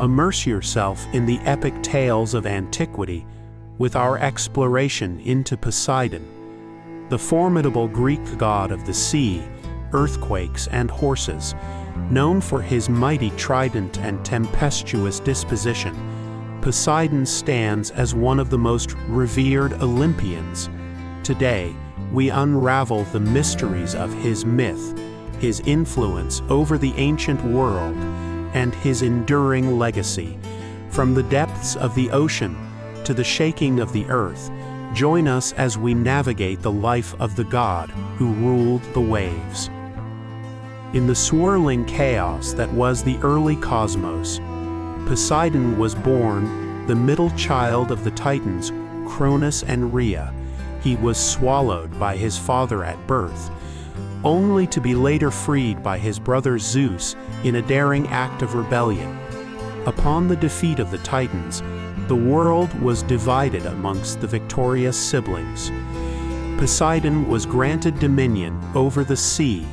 Immerse yourself in the epic tales of antiquity with our exploration into Poseidon, the formidable Greek god of the sea, earthquakes, and horses. Known for his mighty trident and tempestuous disposition, Poseidon stands as one of the most revered Olympians. Today, we unravel the mysteries of his myth, his influence over the ancient world, and his enduring legacy. From the depths of the ocean to the shaking of the earth, join us as we navigate the life of the god who ruled the waves. In the swirling chaos that was the early cosmos, Poseidon was born, the middle child of the Titans, Cronus and Rhea. He was swallowed by his father at birth, only to be later freed by his brother Zeus in a daring act of rebellion. Upon the defeat of the Titans, the world was divided amongst the victorious siblings. Poseidon was granted dominion over the sea,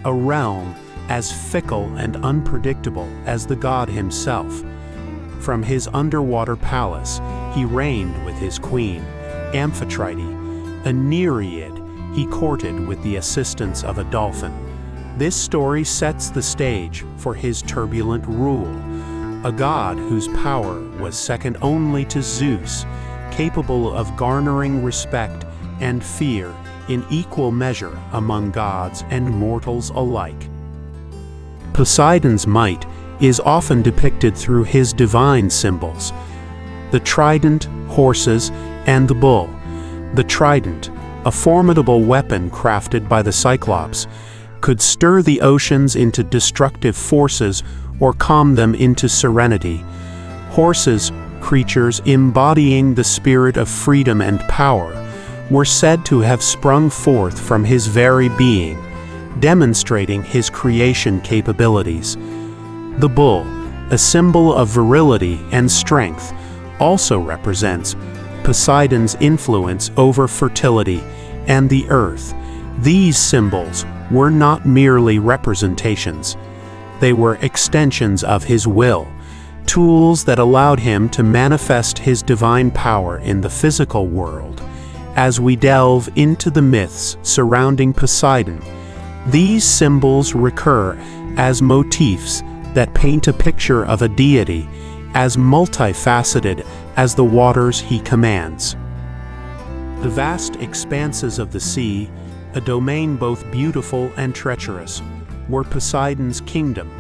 a realm as fickle and unpredictable as the god himself. From his underwater palace, he reigned with his queen, Amphitrite, a Nereid he courted with the assistance of a dolphin. This story sets the stage for his turbulent rule, a god whose power was second only to Zeus, capable of garnering respect and fear in equal measure among gods and mortals alike. Poseidon's might is often depicted through his divine symbols: the trident, horses, and the bull. The trident, a formidable weapon crafted by the Cyclops, could stir the oceans into destructive forces or calm them into serenity. Horses, creatures embodying the spirit of freedom and power, were said to have sprung forth from his very being, demonstrating his creation capabilities. The bull, a symbol of virility and strength, also represents Poseidon's influence over fertility and the earth. These symbols were not merely representations. They were extensions of his will, tools that allowed him to manifest his divine power in the physical world. As we delve into the myths surrounding Poseidon, these symbols recur as motifs that paint a picture of a deity as multifaceted as the waters he commands. The vast expanses of the sea, a domain both beautiful and treacherous, were Poseidon's kingdom.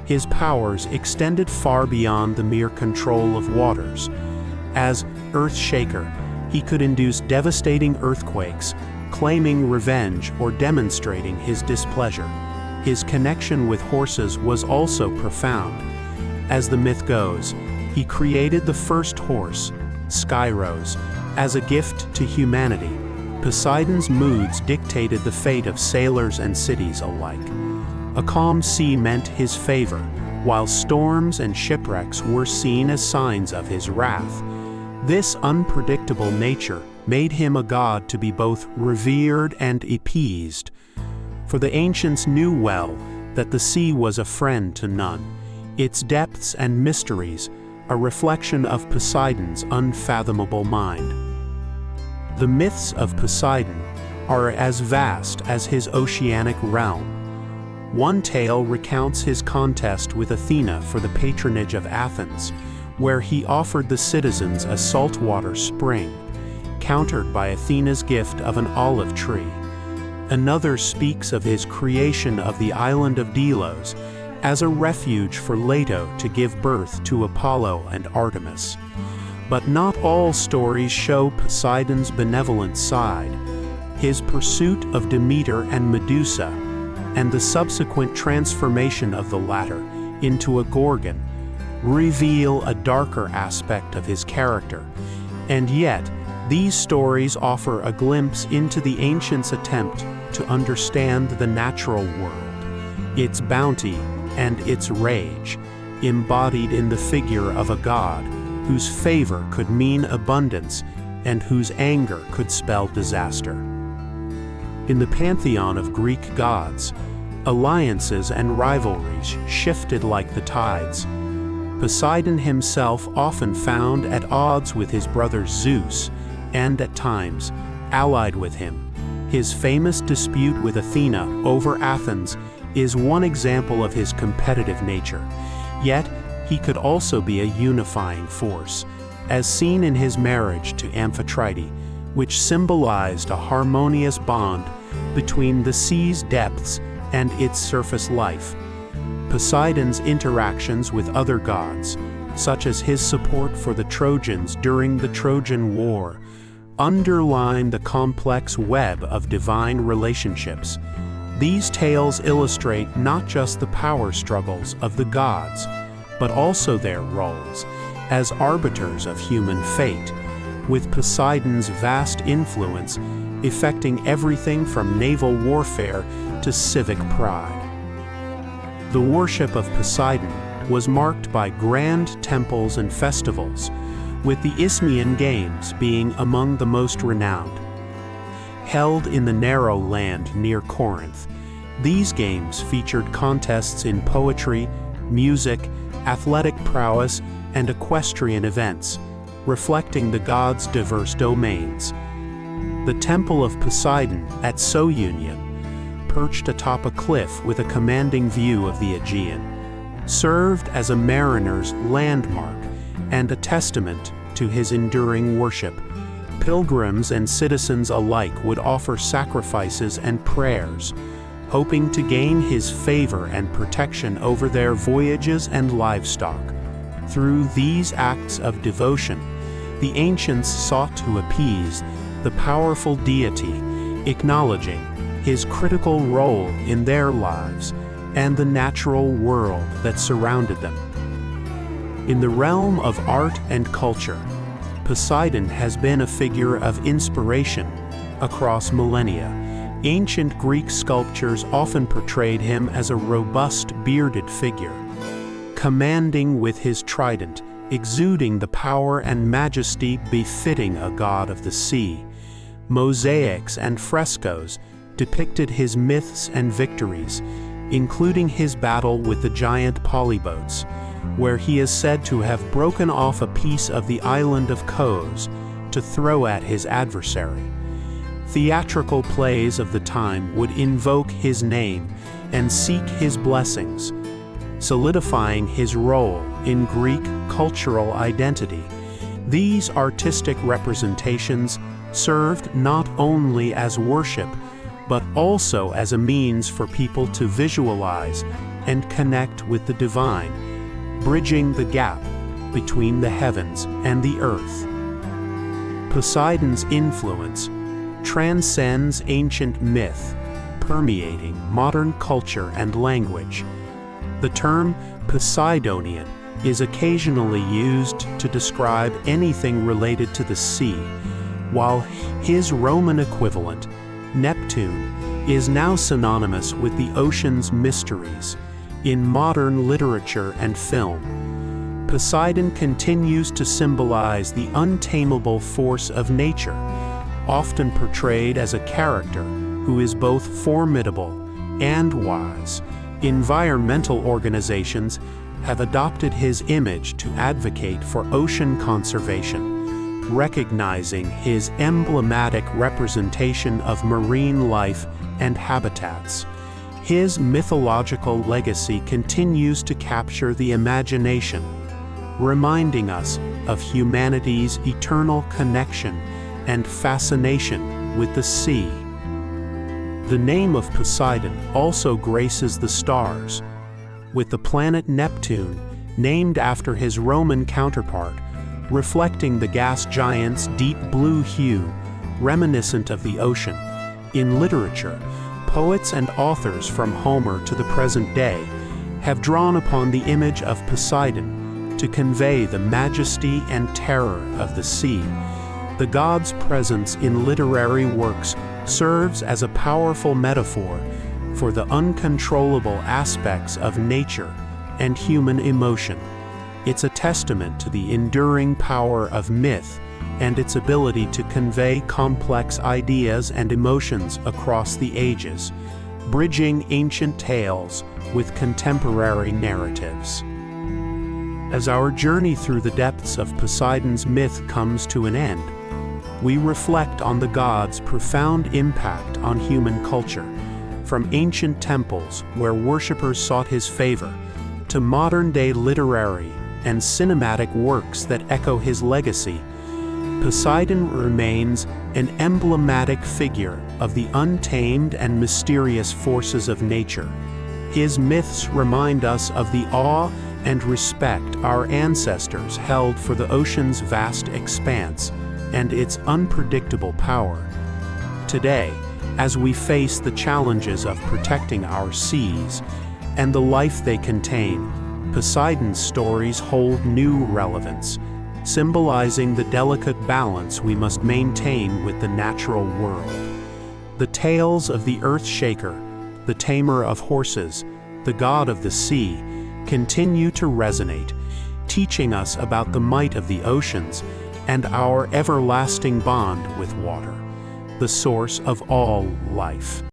His powers extended far beyond the mere control of waters. As Earth-shaker, he could induce devastating earthquakes, claiming revenge or demonstrating his displeasure. His connection with horses was also profound. As the myth goes, he created the first horse, Skyros, as a gift to humanity. Poseidon's moods dictated the fate of sailors and cities alike. A calm sea meant his favor, while storms and shipwrecks were seen as signs of his wrath. This unpredictable nature made him a god to be both revered and appeased. For the ancients knew well that the sea was a friend to none, its depths and mysteries a reflection of Poseidon's unfathomable mind. The myths of Poseidon are as vast as his oceanic realm. One tale recounts his contest with Athena for the patronage of Athens, where he offered the citizens a saltwater spring, countered by Athena's gift of an olive tree. Another speaks of his creation of the island of Delos as a refuge for Leto to give birth to Apollo and Artemis. But not all stories show Poseidon's benevolent side. His pursuit of Demeter and Medusa, and the subsequent transformation of the latter into a Gorgon, reveal a darker aspect of his character. And yet, these stories offer a glimpse into the ancients' attempt to understand the natural world, its bounty and its rage, embodied in the figure of a god whose favor could mean abundance and whose anger could spell disaster. In the pantheon of Greek gods, alliances and rivalries shifted like the tides. Poseidon himself often found at odds with his brother Zeus, and at times allied with him. His famous dispute with Athena over Athens is one example of his competitive nature. Yet, he could also be a unifying force, as seen in his marriage to Amphitrite, which symbolized a harmonious bond between the sea's depths and its surface life. Poseidon's interactions with other gods, such as his support for the Trojans during the Trojan War, underline the complex web of divine relationships. These tales illustrate not just the power struggles of the gods, but also their roles as arbiters of human fate, with Poseidon's vast influence affecting everything from naval warfare to civic pride. The worship of Poseidon was marked by grand temples and festivals, with the Isthmian Games being among the most renowned. Held in the narrow land near Corinth, these games featured contests in poetry, music, athletic prowess, and equestrian events, reflecting the gods' diverse domains. The Temple of Poseidon at Sounion, perched atop a cliff with a commanding view of the Aegean, served as a mariner's landmark and a testament to his enduring worship. Pilgrims and citizens alike would offer sacrifices and prayers, hoping to gain his favor and protection over their voyages and livestock. Through these acts of devotion, the ancients sought to appease the powerful deity, acknowledging his critical role in their lives and the natural world that surrounded them. In the realm of art and culture, Poseidon has been a figure of inspiration across millennia. Ancient Greek sculptures often portrayed him as a robust, bearded figure, commanding with his trident, exuding the power and majesty befitting a god of the sea. Mosaics and frescoes depicted his myths and victories, including his battle with the giant Polybotes, where he is said to have broken off a piece of the island of Kos to throw at his adversary. Theatrical plays of the time would invoke his name and seek his blessings, solidifying his role in Greek cultural identity. These artistic representations served not only as worship, but also as a means for people to visualize and connect with the divine, bridging the gap between the heavens and the earth. Poseidon's influence transcends ancient myth, permeating modern culture and language. The term Poseidonian is occasionally used to describe anything related to the sea, while his Roman equivalent, Neptune, is now synonymous with the ocean's mysteries in modern literature and film. Poseidon continues to symbolize the untamable force of nature, often portrayed as a character who is both formidable and wise. Environmental organizations have adopted his image to advocate for ocean conservation, recognizing his emblematic representation of marine life and habitats. His mythological legacy continues to capture the imagination, reminding us of humanity's eternal connection and fascination with the sea. The name of Poseidon also graces the stars, with the planet Neptune named after his Roman counterpart, reflecting the gas giant's deep blue hue, reminiscent of the ocean. In literature, poets and authors from Homer to the present day have drawn upon the image of Poseidon to convey the majesty and terror of the sea. The god's presence in literary works serves as a powerful metaphor for the uncontrollable aspects of nature and human emotion. It's a testament to the enduring power of myth and its ability to convey complex ideas and emotions across the ages, bridging ancient tales with contemporary narratives. As our journey through the depths of Poseidon's myth comes to an end, we reflect on the god's profound impact on human culture, from ancient temples where worshippers sought his favor, to modern-day literary and cinematic works that echo his legacy. Poseidon remains an emblematic figure of the untamed and mysterious forces of nature. His myths remind us of the awe and respect our ancestors held for the ocean's vast expanse and its unpredictable power. Today, as we face the challenges of protecting our seas and the life they contain, Poseidon's stories hold new relevance, symbolizing the delicate balance we must maintain with the natural world. The tales of the Earthshaker, the tamer of horses, the god of the sea, continue to resonate, teaching us about the might of the oceans and our everlasting bond with water, the source of all life.